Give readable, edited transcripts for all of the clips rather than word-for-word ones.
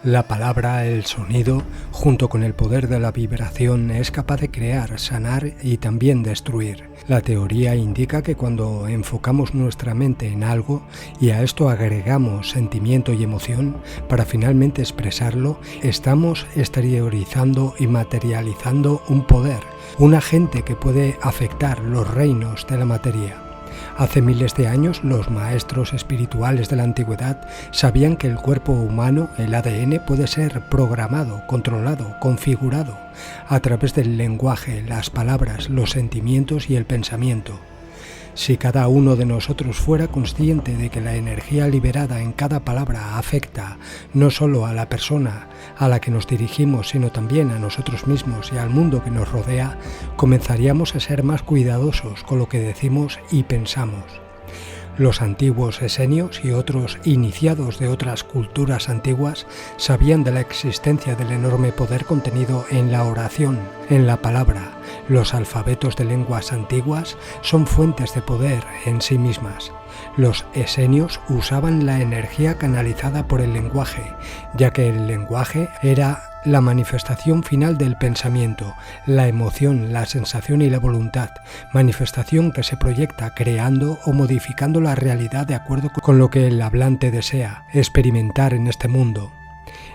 La palabra, el sonido, junto con el poder de la vibración, es capaz de crear, sanar y también destruir. La teoría indica que cuando enfocamos nuestra mente en algo y a esto agregamos sentimiento y emoción para finalmente expresarlo, estamos exteriorizando y materializando un poder, un agente que puede afectar los reinos de la materia. Hace miles de años, los maestros espirituales de la antigüedad sabían que el cuerpo humano, el ADN, puede ser programado, controlado, configurado a través del lenguaje, las palabras, los sentimientos y el pensamiento. Si cada uno de nosotros fuera consciente de que la energía liberada en cada palabra afecta no solo a la persona a la que nos dirigimos, sino también a nosotros mismos y al mundo que nos rodea, comenzaríamos a ser más cuidadosos con lo que decimos y pensamos. Los antiguos esenios y otros iniciados de otras culturas antiguas sabían de la existencia del enorme poder contenido en la oración, en la palabra. Los alfabetos de lenguas antiguas son fuentes de poder en sí mismas. Los esenios usaban la energía canalizada por el lenguaje, ya que el lenguaje era la manifestación final del pensamiento, la emoción, la sensación y la voluntad, manifestación que se proyecta creando o modificando la realidad de acuerdo con lo que el hablante desea experimentar en este mundo.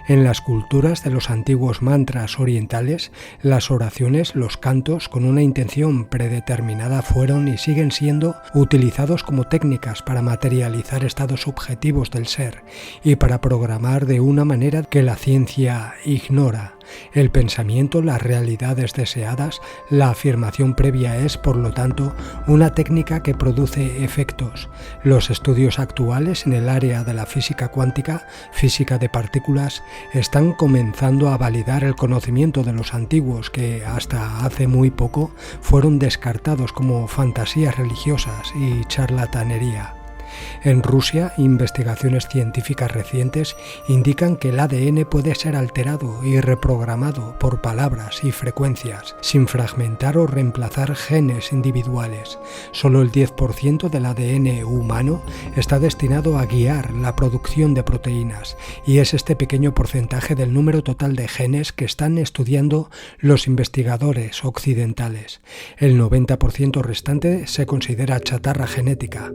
En las culturas de los antiguos mantras orientales, las oraciones, los cantos con una intención predeterminada fueron y siguen siendo utilizados como técnicas para materializar estados subjetivos del ser y para programar de una manera que la ciencia ignora. El pensamiento, las realidades deseadas, la afirmación previa es, por lo tanto, una técnica que produce efectos. Los estudios actuales en el área de la física cuántica, física de partículas, están comenzando a validar el conocimiento de los antiguos que, hasta hace muy poco, fueron descartados como fantasías religiosas y charlatanería. En Rusia, investigaciones científicas recientes indican que el ADN puede ser alterado y reprogramado por palabras y frecuencias, sin fragmentar o reemplazar genes individuales. Solo el 10% del ADN humano está destinado a guiar la producción de proteínas, y es este pequeño porcentaje del número total de genes que están estudiando los investigadores occidentales. El 90% restante se considera chatarra genética,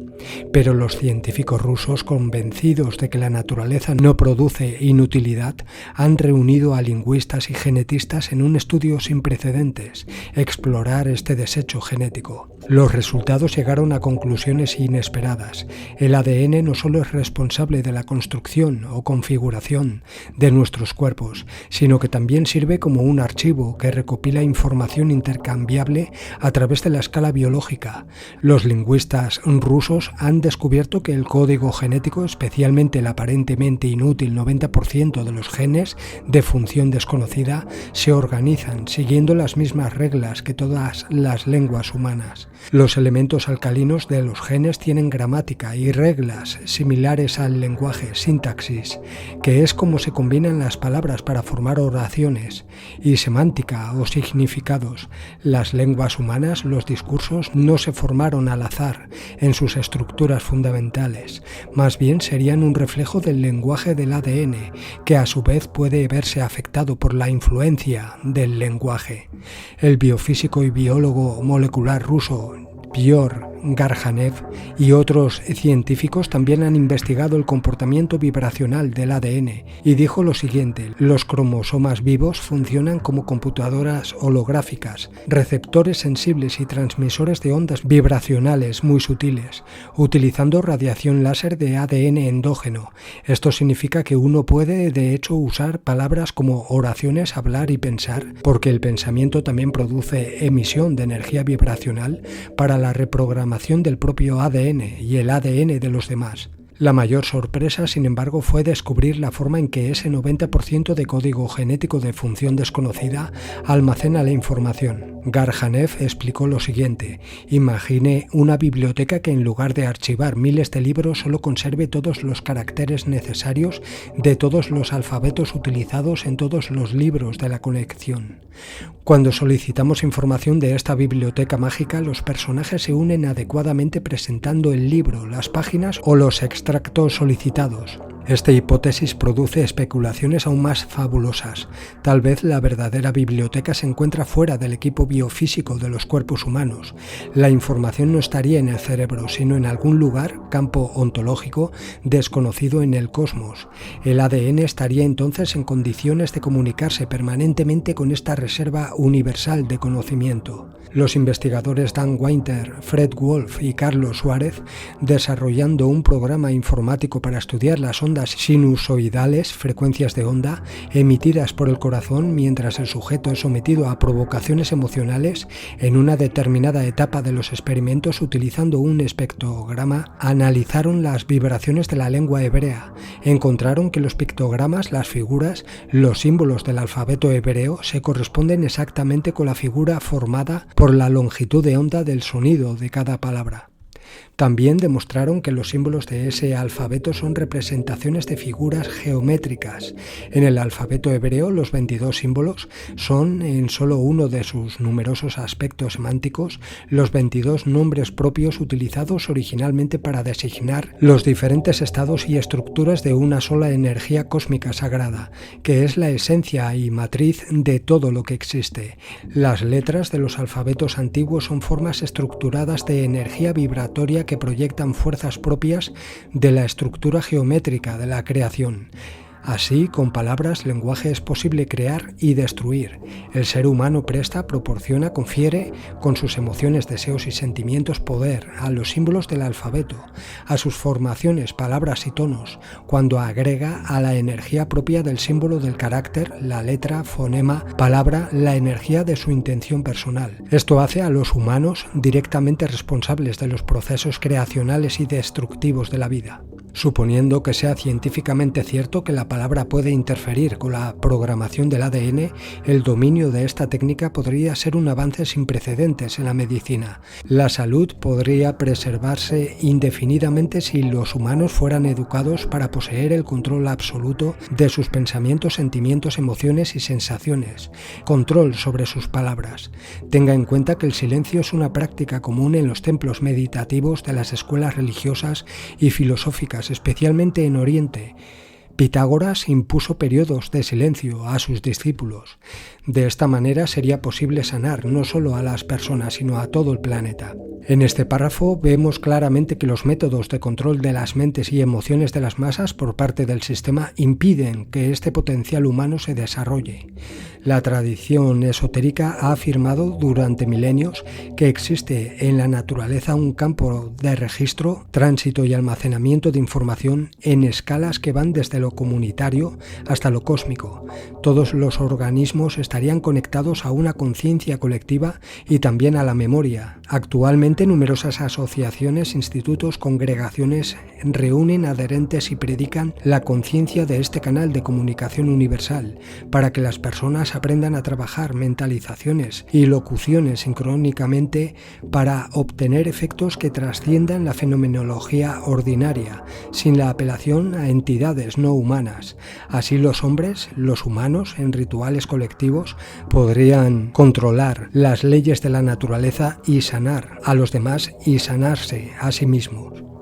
pero los científicos rusos, convencidos de que la naturaleza no produce inutilidad, han reunido a lingüistas y genetistas en un estudio sin precedentes, explorar este desecho genético. Los resultados llegaron a conclusiones inesperadas. El ADN no solo es responsable de la construcción o configuración de nuestros cuerpos, sino que también sirve como un archivo que recopila información intercambiable a través de la escala biológica. Los lingüistas rusos han descubierto que el código genético, especialmente el aparentemente inútil 90% de los genes de función desconocida, se organizan siguiendo las mismas reglas que todas las lenguas humanas. Los elementos alcalinos de los genes tienen gramática y reglas similares al lenguaje, sintaxis, que es como se combinan las palabras para formar oraciones, y semántica o significados. Las lenguas humanas, los discursos, no se formaron al azar en sus estructuras fundamentales, más bien serían un reflejo del lenguaje del ADN, que a su vez puede verse afectado por la influencia del lenguaje. El biofísico y biólogo molecular ruso Pyotr Garjanev y otros científicos también han investigado el comportamiento vibracional del ADN y dijo lo siguiente: los cromosomas vivos funcionan como computadoras holográficas, receptores sensibles y transmisores de ondas vibracionales muy sutiles, utilizando radiación láser de ADN endógeno. Esto significa que uno puede, de hecho, usar palabras como oraciones, hablar y pensar, porque el pensamiento también produce emisión de energía vibracional para la reprogramación del propio ADN y el ADN de los demás. La mayor sorpresa, sin embargo, fue descubrir la forma en que ese 90% de código genético de función desconocida almacena la información. Garjanev explicó lo siguiente: imagine una biblioteca que en lugar de archivar miles de libros solo conserve todos los caracteres necesarios de todos los alfabetos utilizados en todos los libros de la colección. Cuando solicitamos información de esta biblioteca mágica, los personajes se unen adecuadamente presentando el libro, las páginas o los extractos solicitados. Esta hipótesis produce especulaciones aún más fabulosas. Tal vez la verdadera biblioteca se encuentra fuera del equipo biofísico de los cuerpos humanos. La información no estaría en el cerebro, sino en algún lugar, campo ontológico, desconocido en el cosmos. El ADN estaría entonces en condiciones de comunicarse permanentemente con esta reserva universal de conocimiento. Los investigadores Dan Winter, Fred Wolf y Carlos Suárez, desarrollando un programa informático para estudiar las ondas sinusoidales, frecuencias de onda, emitidas por el corazón mientras el sujeto es sometido a provocaciones emocionales, en una determinada etapa de los experimentos utilizando un espectrograma, analizaron las vibraciones de la lengua hebrea. Encontraron que los pictogramas, las figuras, los símbolos del alfabeto hebreo se corresponden exactamente con la figura formada por la longitud de onda del sonido de cada palabra. También demostraron que los símbolos de ese alfabeto son representaciones de figuras geométricas. En el alfabeto hebreo, los 22 símbolos son, en solo uno de sus numerosos aspectos semánticos, los 22 nombres propios utilizados originalmente para designar los diferentes estados y estructuras de una sola energía cósmica sagrada, que es la esencia y matriz de todo lo que existe. Las letras de los alfabetos antiguos son formas estructuradas de energía vibratoria que proyectan fuerzas propias de la estructura geométrica de la creación. Así, con palabras, lenguaje es posible crear y destruir. El ser humano presta, proporciona, confiere, con sus emociones, deseos y sentimientos, poder a los símbolos del alfabeto, a sus formaciones, palabras y tonos, cuando agrega a la energía propia del símbolo del carácter, la letra, fonema, palabra, la energía de su intención personal. Esto hace a los humanos directamente responsables de los procesos creacionales y destructivos de la vida. Suponiendo que sea científicamente cierto que la palabra puede interferir con la programación del ADN, el dominio de esta técnica podría ser un avance sin precedentes en la medicina. La salud podría preservarse indefinidamente si los humanos fueran educados para poseer el control absoluto de sus pensamientos, sentimientos, emociones y sensaciones, control sobre sus palabras. Tenga en cuenta que el silencio es una práctica común en los templos meditativos de las escuelas religiosas y filosóficas, especialmente en Oriente. Pitágoras impuso periodos de silencio a sus discípulos. De esta manera sería posible sanar no solo a las personas, sino a todo el planeta. En este párrafo vemos claramente que los métodos de control de las mentes y emociones de las masas por parte del sistema impiden que este potencial humano se desarrolle. La tradición esotérica ha afirmado durante milenios que existe en la naturaleza un campo de registro, tránsito y almacenamiento de información en escalas que van desde lo comunitario hasta lo cósmico. Todos los organismos estarían conectados a una conciencia colectiva y también a la memoria. Actualmente numerosas asociaciones, institutos, congregaciones reúnen adherentes y predican la conciencia de este canal de comunicación universal para que las personas aprendan a trabajar mentalizaciones y locuciones sincrónicamente para obtener efectos que trasciendan la fenomenología ordinaria, sin la apelación a entidades no humanas. Así los hombres, los humanos, en rituales colectivos, podrían controlar las leyes de la naturaleza y sanar a los demás y sanarse a sí mismos.